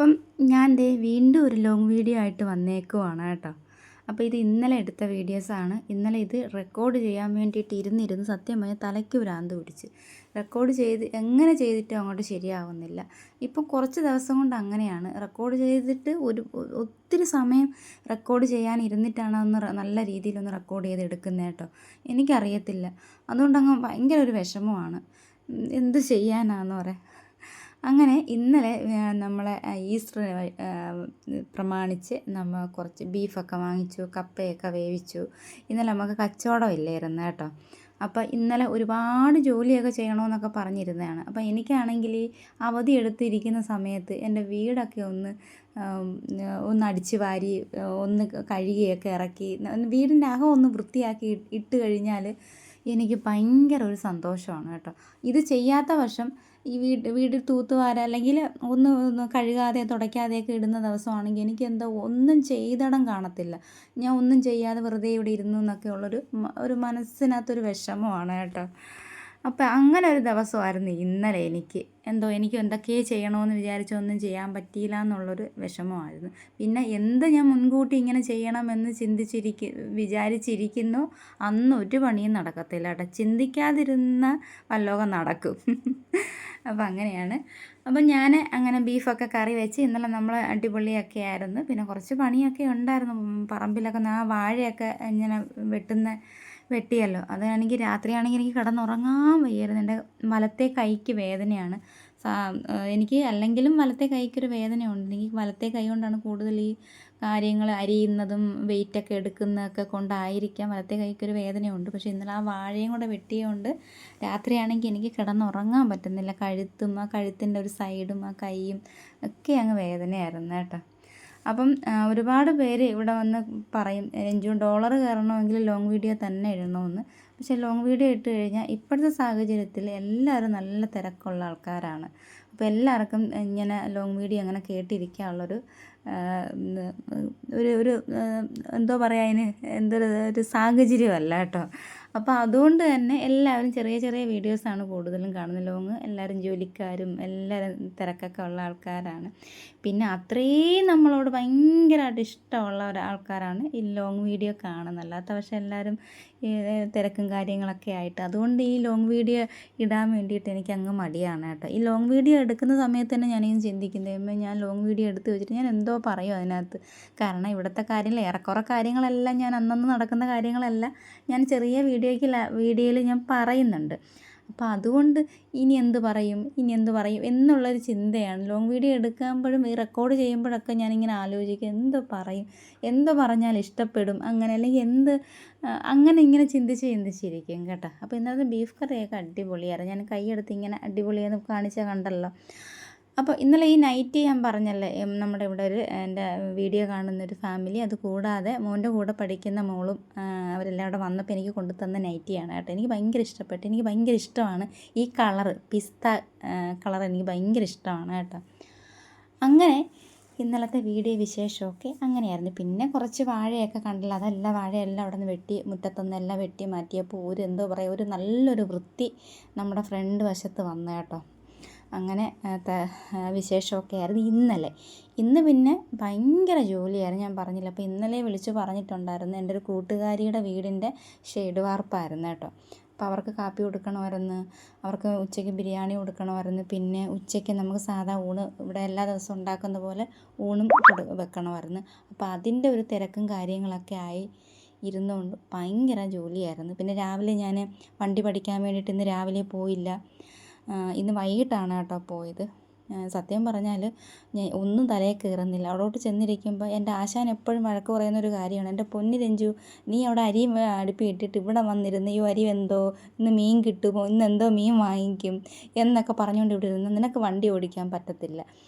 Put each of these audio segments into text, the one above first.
അപ്പം ഞാൻ ദേ വീണ്ടും ഒരു ലോങ് വീഡിയോ ആയിട്ട് വന്നേക്കുവാണ് കേട്ടോ. അപ്പോൾ ഇത് ഇന്നലെ എടുത്ത വീഡിയോസാണ്. ഇന്നലെ ഇത് റെക്കോർഡ് ചെയ്യാൻ വേണ്ടിയിട്ട് ഇരുന്നിരുന്ന് സത്യം പറഞ്ഞാൽ തലയ്ക്ക് ഭ്രാന്ത് പിടിച്ച്. റെക്കോർഡ് എങ്ങനെ ചെയ്തിട്ടും അങ്ങോട്ട് ശരിയാവുന്നില്ല. ഇപ്പം കുറച്ച് ദിവസം കൊണ്ട് അങ്ങനെയാണ്. റെക്കോർഡ് ചെയ്തിട്ട് ഒത്തിരി സമയം റെക്കോർഡ് ചെയ്യാൻ ഇരുന്നിട്ടാണ് നല്ല രീതിയിലൊന്ന് റെക്കോർഡ് ചെയ്ത് എടുക്കുന്നത് കേട്ടോ. എനിക്കറിയത്തില്ല. അതുകൊണ്ടങ്ങ് ഭയങ്കര ഒരു വിഷമമാണ്. എന്ത് ചെയ്യാനാണെന്ന് പറയാം. അങ്ങനെ ഇന്നലെ നമ്മളെ ഈസ്റ്റർ പ്രമാണിച്ച് നമ്മൾ കുറച്ച് ബീഫൊക്കെ വാങ്ങിച്ചു, കപ്പയൊക്കെ വേവിച്ചു. ഇന്നലെ നമുക്ക് കച്ചവടം ഇല്ലായിരുന്നു കേട്ടോ. അപ്പോൾ ഇന്നലെ ഒരുപാട് ജോലിയൊക്കെ ചെയ്യണമെന്നൊക്കെ പറഞ്ഞിരുന്നതാണ്. അപ്പോൾ എനിക്കാണെങ്കിൽ ഈ അവധി എടുത്തിരിക്കുന്ന സമയത്ത് എൻ്റെ വീടൊക്കെ ഒന്ന് അടിച്ച് വാരി ഒന്ന് കഴുകിയൊക്കെ ഇറക്കി വീടിൻ്റെ അകം ഒന്ന് വൃത്തിയാക്കി ഇട്ട് കഴിഞ്ഞാൽ എനിക്ക് ഭയങ്കര ഒരു സന്തോഷമാണ് കേട്ടോ. ഇത് ചെയ്യാത്ത വശം ഈ വീട് തൂത്തുവാര അല്ലെങ്കിൽ ഒന്ന് കഴുകാതെ തുടയ്ക്കാതെയൊക്കെ ഇടുന്ന ദിവസമാണെങ്കിൽ എനിക്കെന്തോ ഒന്നും ചെയ്തിടം കാണത്തില്ല. ഞാൻ ഒന്നും ചെയ്യാതെ വെറുതെ ഇവിടെ ഇരുന്നു എന്നൊക്കെ ഒരു മനസ്സിനകത്തൊരു വിഷമമാണ് കേട്ടോ. അപ്പം അങ്ങനെ ഒരു ദിവസമായിരുന്നു ഇന്നലെ എനിക്ക് എന്തൊക്കെയോ ചെയ്യണമെന്ന് വിചാരിച്ച് ഒന്നും ചെയ്യാൻ പറ്റിയില്ല എന്നുള്ളൊരു വിഷമമായിരുന്നു. പിന്നെ ഞാൻ മുൻകൂട്ടി ഇങ്ങനെ ചെയ്യണമെന്ന് വിചാരിച്ചിരിക്കുന്നു അന്ന് ഒരു പണിയും നടക്കത്തില്ല കേട്ടോ. ചിന്തിക്കാതിരുന്ന വല്ലതും നടക്കും. അപ്പം അങ്ങനെയാണ്. അപ്പം ഞാൻ അങ്ങനെ ബീഫൊക്കെ കറി വെച്ച് ഇന്നലെ നമ്മൾ അടിപൊളിയൊക്കെ ആയിരുന്നു. പിന്നെ കുറച്ച് പണിയൊക്കെ ഉണ്ടായിരുന്നു. പറമ്പിലൊക്കെ വാഴയൊക്കെ ഇങ്ങനെ വെട്ടിയല്ലോ. അതാണെങ്കിൽ രാത്രിയാണെങ്കിൽ എനിക്ക് കിടന്നുറങ്ങാൻ വയ്യായിരുന്നു. എൻ്റെ വലത്തെ കൈക്ക് വേദനയാണ്. എനിക്ക് അല്ലെങ്കിലും വലത്തെ കൈക്കൊരു വേദനയുണ്ട്. എനിക്ക് വലത്തെ കൈ കൊണ്ടാണ് കൂടുതൽ ഈ കാര്യങ്ങൾ അരിയുന്നതും വെയിറ്റൊക്കെ എടുക്കുന്നതൊക്കെ കൊണ്ടായിരിക്കാം വലത്തെ കൈക്കൊരു വേദനയുണ്ട്. പക്ഷേ ഇന്നലെ ആ വാഴയും കൂടെ വെട്ടിയതുകൊണ്ട് രാത്രിയാണെങ്കിൽ എനിക്ക് കിടന്നുറങ്ങാൻ പറ്റുന്നില്ല. കഴുത്തിൻ്റെ ഒരു സൈഡും ആ കൈയും ഒക്കെ അങ്ങ് വേദനയായിരുന്നു കേട്ടോ. അപ്പം ഒരുപാട് പേര് ഇവിടെ വന്ന് പറയും രഞ്ജു ഡോളർ കയറണമെങ്കിൽ ലോങ് വീഡിയോ തന്നെ ഇടണമെന്ന്. പക്ഷേ ലോങ് വീഡിയോ ഇട്ട് കഴിഞ്ഞാൽ ഇപ്പോഴത്തെ സാഹചര്യത്തിൽ എല്ലാവരും നല്ല തിരക്കുള്ള ആൾക്കാരാണ്. അപ്പോൾ എല്ലാവർക്കും ഇങ്ങനെ ലോങ് വീഡിയോ അങ്ങനെ കേട്ടിരിക്കാനുള്ളൊരു ഒരു എന്തോ പറയുക ഒരു സാഹചര്യമല്ല കേട്ടോ. അപ്പോൾ അതുകൊണ്ട് തന്നെ എല്ലാവരും ചെറിയ ചെറിയ വീഡിയോസാണ് കൂടുതലും കാണുന്നത്. ലോങ് എല്ലാവരും ജോലിക്കാരും എല്ലാവരും തിരക്കൊക്കെ ഉള്ള ആൾക്കാരാണ്. പിന്നെ അത്രയും നമ്മളോട് ഭയങ്കരമായിട്ട് ഇഷ്ടമുള്ള ആൾക്കാരാണ് ഈ ലോങ് വീഡിയോ കാണുന്നത്. അല്ലാത്ത പക്ഷേ എല്ലാവരും തിരക്കും കാര്യങ്ങളൊക്കെ ആയിട്ട് അതുകൊണ്ട് ഈ ലോങ് വീഡിയോ ഇടാൻ വേണ്ടിയിട്ട് എനിക്ക് അങ്ങ് മടിയാണ് കേട്ടോ. ഈ ലോങ് വീഡിയോ എടുക്കുന്ന സമയത്ത് തന്നെ ഞാനിങ്ങനെ ചിന്തിക്കുന്നത് ഞാൻ ലോങ് വീഡിയോ എടുത്ത് വെച്ചിട്ട് ഞാൻ എന്തോ പറയും അതിനകത്ത്. കാരണം ഇവിടുത്തെ കാര്യങ്ങൾ ഏറെക്കുറെ കാര്യങ്ങളെല്ലാം ഞാൻ അന്നന്ന് നടക്കുന്ന കാര്യങ്ങളെല്ലാം ഞാൻ ചെറിയ വീഡിയോയിൽ ഞാൻ പറയുന്നുണ്ട്. അപ്പോൾ അതുകൊണ്ട് ഇനി എന്ത് പറയും എന്നുള്ളൊരു ചിന്തയാണ്. ലോങ് വീഡിയോ എടുക്കുമ്പോഴും ഈ റെക്കോർഡ് ചെയ്യുമ്പോഴൊക്കെ ഞാനിങ്ങനെ ആലോചിക്കും എന്ത് പറഞ്ഞാൽ ഇഷ്ടപ്പെടും അല്ലെങ്കിൽ അങ്ങനെ ഇങ്ങനെ ചിന്തിച്ചിരിക്കും കേട്ടോ. അപ്പോൾ ഇന്നത്തെ ബീഫ് കറിയൊക്കെ അടിപൊളിയായിരുന്നു. ഞാൻ കൈയെടുത്ത് ഇങ്ങനെ അടിപൊളിയെന്ന് കാണിച്ചാൽ കണ്ടല്ലോ. അപ്പോൾ ഇന്നലെ ഈ നൈറ്റ് ഞാൻ പറഞ്ഞല്ലേ നമ്മുടെ ഇവിടെ എൻ്റെ വീഡിയോ കാണുന്നൊരു ഫാമിലി, അത് കൂടാതെ മോൻ്റെ കൂടെ പഠിക്കുന്ന മോളും അവരെല്ലാം അവിടെ വന്നപ്പോൾ എനിക്ക് കൊണ്ടു തന്ന നൈറ്റിയാണ് കേട്ടോ. എനിക്ക് ഭയങ്കര ഇഷ്ടപ്പെട്ടു. എനിക്ക് ഭയങ്കര ഇഷ്ടമാണ് ഈ കളറ്, പിസ്ത കളർ എനിക്ക് ഭയങ്കര ഇഷ്ടമാണ് കേട്ടോ. അങ്ങനെ ഇന്നലത്തെ വീഡിയോ വിശേഷമൊക്കെ അങ്ങനെയായിരുന്നു. പിന്നെ കുറച്ച് വാഴയൊക്കെ കണ്ടില്ല, വാഴയെല്ലാം അവിടെ നിന്ന് മുറ്റത്തുനിന്നെല്ലാം വെട്ടി മാറ്റിയപ്പോൾ ഒരു നല്ലൊരു വൃത്തി നമ്മുടെ ഫ്രണ്ട് വശത്ത് വന്നു കേട്ടോ. അങ്ങനെ വിശേഷമൊക്കെ ആയിരുന്നു ഇന്ന് പിന്നെ ഭയങ്കര ജോലിയായിരുന്നു, ഞാൻ പറഞ്ഞില്ല. അപ്പോൾ ഇന്നലെ വിളിച്ച് പറഞ്ഞിട്ടുണ്ടായിരുന്നു എൻ്റെ ഒരു കൂട്ടുകാരിയുടെ വീടിൻ്റെ ഷെയ്ഡ് വാർപ്പായിരുന്നു കേട്ടോ. അപ്പോൾ അവർക്ക് കാപ്പി കൊടുക്കണമായിരുന്നു, അവർക്ക് ഉച്ചയ്ക്ക് ബിരിയാണി കൊടുക്കണമായിരുന്നു. പിന്നെ ഉച്ചയ്ക്ക് നമുക്ക് സാധാ ഊണ് ഇവിടെ എല്ലാ ദിവസവും ഉണ്ടാക്കുന്ന പോലെ ഊണും വെക്കണമായിരുന്നു. അപ്പോൾ അതിൻ്റെ ഒരു തിരക്കും കാര്യങ്ങളൊക്കെ ആയി ഇരുന്നുകൊണ്ട് ഭയങ്കര ജോലിയായിരുന്നു. പിന്നെ രാവിലെ ഞാൻ വണ്ടി പഠിക്കാൻ വേണ്ടിയിട്ട് ഇന്ന് രാവിലെ പോയില്ല. ഇന്ന് വൈകിട്ടാണ് കേട്ടോ പോയത്. സത്യം പറഞ്ഞാൽ ഞാൻ ഒന്നും തലയിൽ കയറുന്നില്ല. അവിടോട്ട് ചെന്നിരിക്കുമ്പോൾ എൻ്റെ ആശാൻ എപ്പോഴും വഴക്ക് പറയുന്നൊരു കാര്യമാണ്, എൻ്റെ പൊന്നു രഞ്ജു നീ അവിടെ അരി അടുപ്പി ഇട്ടിട്ട് ഇവിടെ വന്നിരുന്ന് ഈ അരി എന്തോ ഇന്ന് മീൻ കിട്ടുമോ, ഇന്നെന്തോ മീൻ വാങ്ങിക്കും എന്നൊക്കെ പറഞ്ഞുകൊണ്ട് ഇവിടെ ഇരുന്ന് നിനക്ക് വണ്ടി ഓടിക്കാൻ പറ്റത്തില്ല.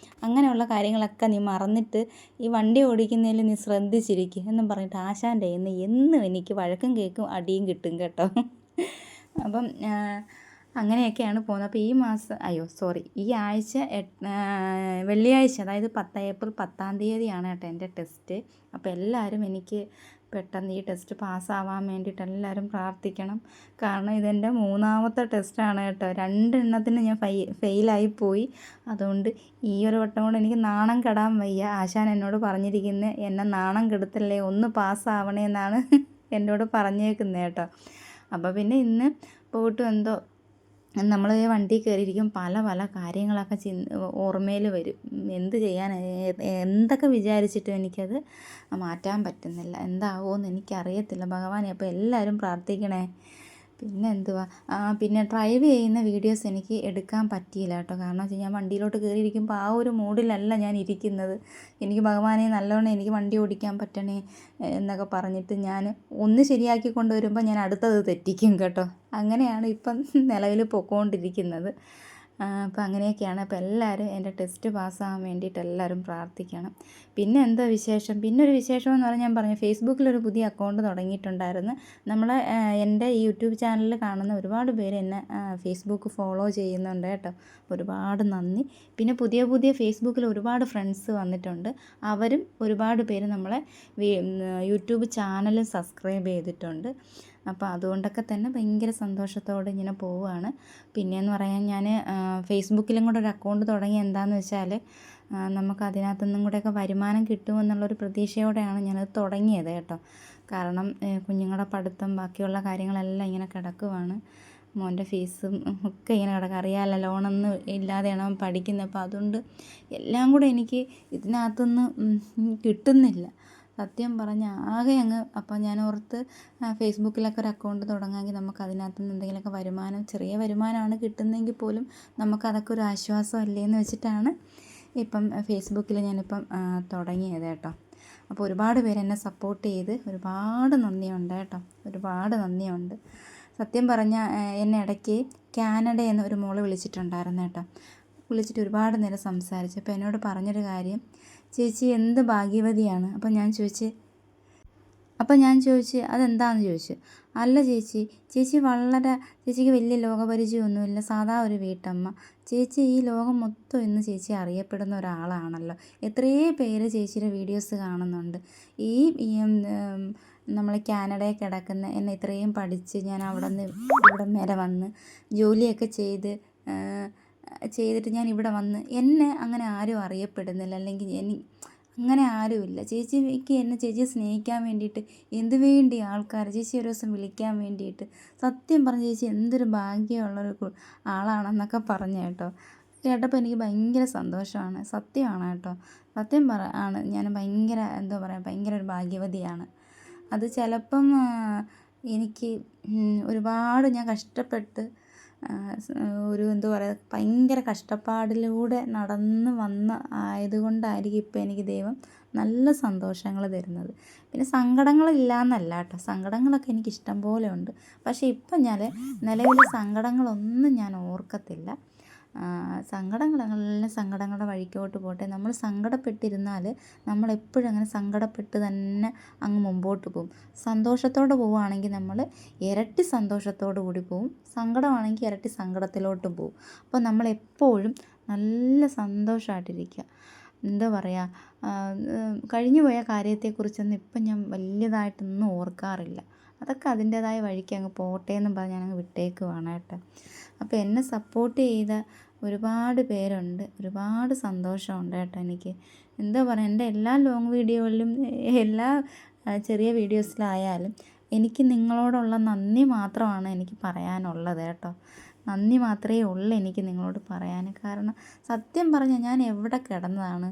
അങ്ങനെയുള്ള കാര്യങ്ങളൊക്കെ നീ മറന്നിട്ട് ഈ വണ്ടി ഓടിക്കുന്നതിൽ നീ ശ്രദ്ധിച്ചിരിക്കും എന്നും പറഞ്ഞിട്ട് ആശാൻ്റെ എന്നും എനിക്ക് വഴക്കും കേൾക്കും അടിയും കിട്ടും കേട്ടോ. അപ്പം അങ്ങനെയൊക്കെയാണ് പോകുന്നത്. അപ്പോൾ ഈ മാസം ഈ ആഴ്ച വെള്ളിയാഴ്ച, അതായത് ഏപ്രിൽ 10-ാം തീയതിയാണ് കേട്ടോ എൻ്റെ ടെസ്റ്റ്. അപ്പോൾ എല്ലാവരും എനിക്ക് പെട്ടെന്ന് ഈ ടെസ്റ്റ് പാസ്സാവാൻ വേണ്ടിയിട്ട് എല്ലാവരും പ്രാർത്ഥിക്കണം. കാരണം ഇതെൻ്റെ 3ാമത്തെ ടെസ്റ്റാണ് കേട്ടോ. 2 എണ്ണത്തിന് ഞാൻ ഫെയിലായി പോയി. അതുകൊണ്ട് ഈ ഒരു വട്ടം കൊണ്ട് എനിക്ക് നാണം കെടാൻ വയ്യ. ആശാൻ എന്നോട് പറഞ്ഞിരിക്കുന്നത് എന്നെ നാണം കെടുത്തല്ലേ, ഒന്ന് പാസ്സാവണേ എന്നാണ് എന്നോട് പറഞ്ഞേക്കുന്നത് കേട്ടോ. അപ്പോൾ പിന്നെ ഇന്ന് പോയിട്ട് എന്തോ നമ്മൾ വണ്ടി കയറിയിരിക്കും പല പല കാര്യങ്ങളൊക്കെ ഓർമ്മയിൽ വരും. എന്ത് ചെയ്യാൻ, എന്തൊക്കെ വിചാരിച്ചിട്ടും എനിക്കത് മാറ്റാൻ പറ്റുന്നില്ല. എന്താവുമെന്ന് എനിക്കറിയത്തില്ല ഭഗവാനെ. അപ്പോൾ എല്ലാവരും പ്രാർത്ഥിക്കണേ. പിന്നെ എന്തുവാ, പിന്നെ ഡ്രൈവ് ചെയ്യുന്ന വീഡിയോസ് എനിക്ക് എടുക്കാൻ പറ്റിയില്ല കേട്ടോ. കാരണം വെച്ചാൽ ഞാൻ വണ്ടിയിലോട്ട് കയറിയിരിക്കുമ്പോൾ ആ ഒരു മൂഡിലല്ല ഞാൻ ഇരിക്കുന്നത്. എനിക്ക് ഭഗവാനെ നല്ലോണം എനിക്ക് വണ്ടി ഓടിക്കാൻ പറ്റണേ എന്നൊക്കെ പറഞ്ഞിട്ട് ഞാൻ ഒന്ന് ശരിയാക്കി കൊണ്ടുവരുമ്പോൾ ഞാൻ അടുത്തത് തെറ്റിക്കും കേട്ടോ. അങ്ങനെയാണ് ഇപ്പം നിലവിൽ പൊയ്ക്കൊണ്ടിരിക്കുന്നത്. അപ്പോൾ അങ്ങനെയൊക്കെയാണ്. അപ്പോൾ എല്ലാവരും എൻ്റെ ടെസ്റ്റ് പാസ്സാകാൻ വേണ്ടിയിട്ട് എല്ലാവരും പ്രാർത്ഥിക്കണം. പിന്നെ എന്താ വിശേഷം, പിന്നെ ഒരു വിശേഷമെന്ന് പറഞ്ഞാൽ ഞാൻ പറഞ്ഞു, ഫേസ്ബുക്കിലൊരു പുതിയ അക്കൗണ്ട് തുടങ്ങിയിട്ടുണ്ടായിരുന്നു. എൻ്റെ യൂട്യൂബ് ചാനലിൽ കാണുന്ന ഒരുപാട് പേര് എന്നെ ഫേസ്ബുക്ക് ഫോളോ ചെയ്യുന്നുണ്ട് കേട്ടോ. ഒരുപാട് നന്ദി. പിന്നെ പുതിയ ഫേസ്ബുക്കിൽ ഒരുപാട് ഫ്രണ്ട്സ് വന്നിട്ടുണ്ട്. അവരും ഒരുപാട് പേര് നമ്മളെ യൂട്യൂബ് ചാനൽ സബ്സ്ക്രൈബ് ചെയ്തിട്ടുണ്ട്. അപ്പോൾ അതുകൊണ്ടൊക്കെ തന്നെ ഭയങ്കര സന്തോഷത്തോടെ ഇങ്ങനെ പോവുകയാണ്. പിന്നെയെന്ന് പറയാൻ ഞാൻ ഫേസ്ബുക്കിലും കൂടെ ഒരു അക്കൗണ്ട് തുടങ്ങി എന്താണെന്ന് വെച്ചാൽ നമുക്ക് അതിനകത്തുനിന്നും കൂടെയൊക്കെ വരുമാനം കിട്ടുമെന്നുള്ളൊരു പ്രതീക്ഷയോടെയാണ് ഞാനത് തുടങ്ങിയത് കേട്ടോ. കാരണം കുഞ്ഞുങ്ങളുടെ പഠിത്തം ബാക്കിയുള്ള കാര്യങ്ങളെല്ലാം ഇങ്ങനെ കിടക്കുവാണ്. മോൻ്റെ ഫീസും ഒക്കെ ഇങ്ങനെ കിടക്കുക, അറിയാമല്ലോ, ലോണൊന്നും ഇല്ലാതെയാണ് അവൻ പഠിക്കുന്നത്. അപ്പോൾ അതുകൊണ്ട് എല്ലാം കൂടെ എനിക്ക് ഇതിനകത്തുനിന്ന് കിട്ടുന്നില്ല സത്യം പറഞ്ഞാൽ ആകെ അങ്ങ്. അപ്പോൾ ഞാൻ ഓർത്ത് ഫേസ്ബുക്കിലൊക്കെ ഒരു അക്കൗണ്ട് തുടങ്ങാമെങ്കിൽ നമുക്ക് അതിനകത്ത് നിന്ന് എന്തെങ്കിലുമൊക്കെ വരുമാനം, ചെറിയ വരുമാനമാണ് കിട്ടുന്നതെങ്കിൽ പോലും നമുക്കതൊക്കെ ഒരു ആശ്വാസമല്ലേ എന്ന് വെച്ചിട്ടാണ് ഇപ്പം ഫേസ്ബുക്കിൽ ഞാനിപ്പം തുടങ്ങിയത് കേട്ടോ. അപ്പോൾ ഒരുപാട് പേര് എന്നെ സപ്പോർട്ട് ചെയ്ത് ഒരുപാട് നന്ദിയുണ്ട് കേട്ടോ, ഒരുപാട് നന്ദിയുണ്ട്. സത്യം പറഞ്ഞാൽ എന്നെ ഇടയ്ക്ക് കാനഡയിൽ നിന്ന് ഒരു മോള് വിളിച്ചിട്ടുണ്ടായിരുന്നു കേട്ടോ. വിളിച്ചിട്ട് ഒരുപാട് നേരം സംസാരിച്ചു. അപ്പോൾ എന്നോട് പറഞ്ഞൊരു കാര്യം, ചേച്ചി എന്ത് ഭാഗ്യവതിയാണ്. അപ്പോൾ ഞാൻ ചോദിച്ച് അതെന്താണെന്ന് ചോദിച്ചു. അല്ല ചേച്ചി ചേച്ചിക്ക് വലിയ ലോകപരിചയമൊന്നുമില്ല, സാധാ ഒരു വീട്ടമ്മ. ചേച്ചി ഈ ലോകം മൊത്തം ഇന്ന് ചേച്ചി അറിയപ്പെടുന്ന ഒരാളാണല്ലോ. എത്രയോ പേര് ചേച്ചിയുടെ വീഡിയോസ് കാണുന്നുണ്ട്. ഈ നമ്മൾ കാനഡയിൽ കിടക്കുന്ന എന്നെ ഇത്രയും പഠിച്ച് ഞാൻ അവിടെ നിന്ന് ഇവിടം വരെ വന്ന് ജോലിയൊക്കെ ചെയ്തിട്ട് ഞാൻ ഇവിടെ വന്ന് എന്നെ അങ്ങനെ ആരും അറിയപ്പെടുന്നില്ല, അല്ലെങ്കിൽ അങ്ങനെ ആരുമില്ല. ചേച്ചിയെ സ്നേഹിക്കാൻ വേണ്ടിയിട്ട് എന്തുവേണ്ടി ആൾക്കാർ ചേച്ചി ഒരു ദിവസം വിളിക്കാൻ വേണ്ടിയിട്ട്, സത്യം പറഞ്ഞ ചേച്ചി എന്തൊരു ഭാഗ്യമുള്ളൊരു ആളാണെന്നൊക്കെ പറഞ്ഞു കേട്ടോ. കേട്ടപ്പോൾ എനിക്ക് ഭയങ്കര സന്തോഷമാണ്, സത്യമാണ് കേട്ടോ. സത്യം ആണ്, ഞാൻ ഭയങ്കര ഒരു ഭാഗ്യവതിയാണ്. അത് ചിലപ്പം എനിക്ക് ഒരുപാട് ഞാൻ കഷ്ടപ്പെട്ട് ഭയങ്കര കഷ്ടപ്പാടിലൂടെ നടന്ന് ആയതുകൊണ്ടായിരിക്കും ഇപ്പോൾ എനിക്ക് ദൈവം നല്ല സന്തോഷങ്ങൾ തരുന്നത്. പിന്നെ സങ്കടങ്ങളില്ല എന്നല്ല കേട്ടോ, സങ്കടങ്ങളൊക്കെ എനിക്ക് ഇഷ്ടം പോലെ ഉണ്ട്. പക്ഷേ ഇപ്പം ഞാൻ നിലവിൽ സങ്കടങ്ങളൊന്നും ഞാൻ ഓർക്കത്തില്ല. സങ്കടങ്ങളെല്ലാം സങ്കടങ്ങളുടെ വഴിക്കോട്ട് പോട്ടെ. നമ്മൾ സങ്കടപ്പെട്ടിരുന്നാൽ നമ്മളെപ്പോഴും അങ്ങനെ സങ്കടപ്പെട്ട് തന്നെ അങ്ങ് മുമ്പോട്ട് പോകും. സന്തോഷത്തോടെ പോവുകയാണെങ്കിൽ നമ്മൾ ഇരട്ടി സന്തോഷത്തോടു കൂടി പോവും, സങ്കടമാണെങ്കിൽ ഇരട്ടി സങ്കടത്തിലോട്ടും പോവും. അപ്പോൾ നമ്മളെപ്പോഴും നല്ല സന്തോഷമായിട്ടിരിക്കുക. കഴിഞ്ഞു പോയ കാര്യത്തെക്കുറിച്ചൊന്നും ഇപ്പം ഞാൻ വലിയതായിട്ടൊന്നും ഓർക്കാറില്ല. അതൊക്കെ അതിൻ്റേതായ വഴിക്ക് അങ്ങ് പോട്ടെ എന്നും പറഞ്ഞ് ഞാനങ്ങ് വിട്ടേക്കുവാണ് കേട്ടോ. അപ്പോൾ എന്നെ സപ്പോർട്ട് ചെയ്ത ഒരുപാട് പേരുണ്ട്, ഒരുപാട് സന്തോഷമുണ്ട് കേട്ടോ എനിക്ക്. എൻ്റെ എല്ലാ ലോങ് വീഡിയോയിലും എല്ലാ ചെറിയ വീഡിയോസിലായാലും എനിക്ക് നിങ്ങളോടുള്ള നന്ദി മാത്രമാണ് എനിക്ക് പറയാനുള്ളത് കേട്ടോ. നന്ദി മാത്രമേ ഉള്ളൂ എനിക്ക് നിങ്ങളോട് പറയാൻ. കാരണം സത്യം പറഞ്ഞാൽ ഞാൻ എവിടെ കിടന്നതാണ്,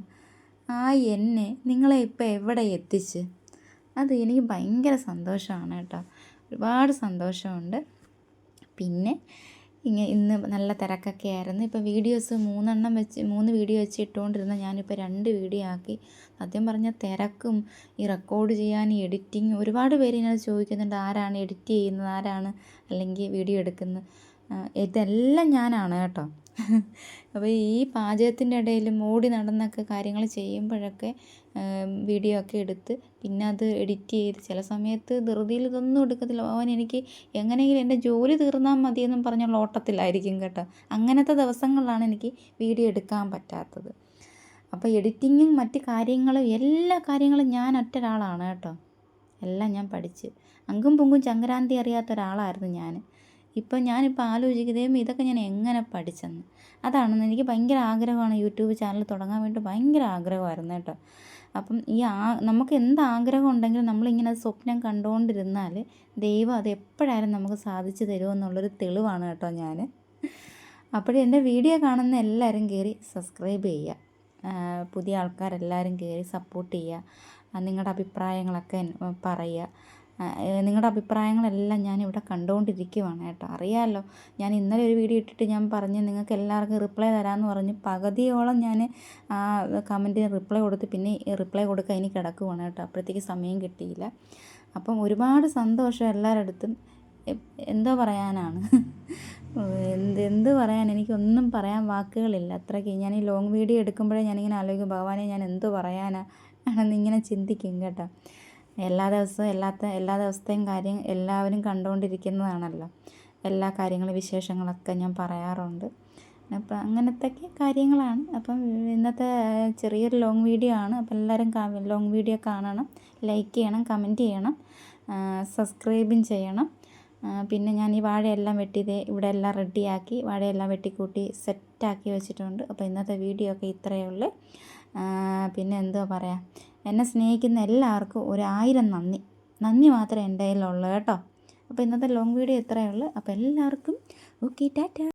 എന്നെ നിങ്ങളെ ഇപ്പോൾ എവിടെ എത്തിച്ച്, അത് എനിക്ക് ഭയങ്കര സന്തോഷമാണ് കേട്ടോ, ഒരുപാട് സന്തോഷമുണ്ട്. പിന്നെ ഇന്ന് നല്ല തിരക്കൊക്കെ ആയിരുന്നു. ഇപ്പോൾ വീഡിയോസ് 3 വീഡിയോ വെച്ച് ഇട്ടുകൊണ്ടിരുന്ന ഞാനിപ്പോൾ 2 വീഡിയോ ആക്കി. സത്യം പറഞ്ഞാൽ തിരക്കും ഈ റെക്കോർഡ് ചെയ്യാൻ, ഈ എഡിറ്റിങ്, ഒരുപാട് പേര് ഇങ്ങനെ ചോദിക്കുന്നുണ്ട് ആരാണ് എഡിറ്റ് ചെയ്യുന്നത്, ആരാണ് അല്ലെങ്കിൽ വീഡിയോ എടുക്കുന്നത്. ഇതെല്ലാം ഞാനാണ് കേട്ടോ. അപ്പോൾ ഈ പാചകത്തിൻ്റെ ഇടയിലും ഓടി നടന്നൊക്കെ കാര്യങ്ങൾ ചെയ്യുമ്പോഴൊക്കെ വീഡിയോ ഒക്കെ എടുത്ത് പിന്നെ അത് എഡിറ്റ് ചെയ്ത് ചില സമയത്ത് ധൃതിയിൽ ഇതൊന്നും എടുക്കത്തില്ല. എനിക്ക് എങ്ങനെയെങ്കിലും എൻ്റെ ജോലി തീർന്നാൽ മതിയെന്നും പറഞ്ഞുള്ള ഓട്ടത്തിലായിരിക്കും കേട്ടോ. അങ്ങനത്തെ ദിവസങ്ങളിലാണ് എനിക്ക് വീഡിയോ എടുക്കാൻ പറ്റാത്തത്. അപ്പോൾ എഡിറ്റിങ്ങും മറ്റ് കാര്യങ്ങളും എല്ലാ കാര്യങ്ങളും ഞാൻ ഒറ്റ ഒരാളാണ് കേട്ടോ. എല്ലാം ഞാൻ പഠിച്ച് അങ്കും പൊങ്കും ചങ്കരാന്തി അറിയാത്ത ഒരാളായിരുന്നു ഞാൻ. ഞാനിപ്പോൾ ആലോചിക്കുന്നതും ഇതൊക്കെ ഞാൻ എങ്ങനെ പഠിച്ചെന്ന്. അതാണെന്ന് എനിക്ക് ഭയങ്കര ആഗ്രഹമാണ് യൂട്യൂബ് ചാനൽ തുടങ്ങാൻ വേണ്ടി ഭയങ്കര ആഗ്രഹമായിരുന്നു കേട്ടോ. അപ്പം നമുക്ക് എന്ത് ആഗ്രഹം ഉണ്ടെങ്കിലും നമ്മളിങ്ങനെ സ്വപ്നം കണ്ടുകൊണ്ടിരുന്നാൽ ദൈവം അത് എപ്പോഴായാലും നമുക്ക് സാധിച്ചു തരുമെന്നുള്ളൊരു തെളിവാണ് കേട്ടോ ഞാൻ. അപ്പോഴേ എൻ്റെ വീഡിയോ കാണുന്ന എല്ലാവരും കയറി സബ്സ്ക്രൈബ് ചെയ്യുക. പുതിയ ആൾക്കാരെല്ലാവരും കയറി സപ്പോർട്ട് ചെയ്യുക. നിങ്ങളുടെ അഭിപ്രായങ്ങളൊക്കെ പറയുക. നിങ്ങളുടെ അഭിപ്രായങ്ങളെല്ലാം ഞാനിവിടെ കണ്ടുകൊണ്ടിരിക്കുവാണ് കേട്ടോ. അറിയാമല്ലോ, ഞാൻ ഇന്നലെ ഒരു വീഡിയോ ഇട്ടിട്ട് ഞാൻ പറഞ്ഞ് നിങ്ങൾക്ക് എല്ലാവർക്കും റിപ്ലൈ തരാമെന്ന് പറഞ്ഞ് പകുതിയോളം ഞാൻ ആ കമൻറ്റിന് റിപ്ലൈ കൊടുത്ത് പിന്നെ റിപ്ലൈ കൊടുക്കാൻ ഇനി കിടക്കുവാണ് കേട്ടോ. അപ്പോഴത്തേക്ക് സമയം കിട്ടിയില്ല. അപ്പം ഒരുപാട് സന്തോഷം എല്ലാവരുടെ അടുത്തും. എന്തോ പറയാനാണ്, എന്ത് പറയാൻ, എനിക്കൊന്നും പറയാൻ വാക്കുകളില്ല. അത്രയ്ക്ക് ഞാൻ ഈ ലോങ് വീഡിയോ എടുക്കുമ്പോഴേ ഞാനിങ്ങനെ ആലോചിക്കും, ഭഗവാനെ ഞാൻ എന്തോ പറയാനാണെന്നിങ്ങനെ ചിന്തിക്കും കേട്ടോ. എല്ലാ ദിവസത്തെയും കാര്യം എല്ലാവരും കണ്ടുകൊണ്ടിരിക്കുന്നതാണല്ലോ. എല്ലാ കാര്യങ്ങളും വിശേഷങ്ങളൊക്കെ ഞാൻ പറയാറുണ്ട്. അപ്പം അങ്ങനത്തെയൊക്കെ കാര്യങ്ങളാണ്. അപ്പം ഇന്നത്തെ ചെറിയൊരു ലോങ് വീഡിയോ ആണ്. അപ്പം എല്ലാവരും ലോങ് വീഡിയോ കാണണം, ലൈക്ക് ചെയ്യണം, കമൻറ്റ് ചെയ്യണം, സബ്സ്ക്രൈബും ചെയ്യണം. പിന്നെ ഞാൻ ഈ വാഴയെല്ലാം ഇവിടെ എല്ലാം റെഡിയാക്കി വാഴയെല്ലാം വെട്ടിക്കൂട്ടി സെറ്റാക്കി വെച്ചിട്ടുണ്ട്. അപ്പോൾ ഇന്നത്തെ വീഡിയോ ഒക്കെ ഇത്രയേ ഉള്ളൂ. പിന്നെ എന്തോ പറയാം, എന്നെ സ്നേഹിക്കുന്ന എല്ലാവർക്കും 1000 നന്ദി മാത്രമേ എൻ്റെ കയ്യിലുള്ളൂ കേട്ടോ. അപ്പോൾ ഇന്നത്തെ ലോങ് വീഡിയോ ഇത്രയേ ഉള്ളൂ. അപ്പോൾ എല്ലാവർക്കും ഓക്കെ, ടാറ്റാ.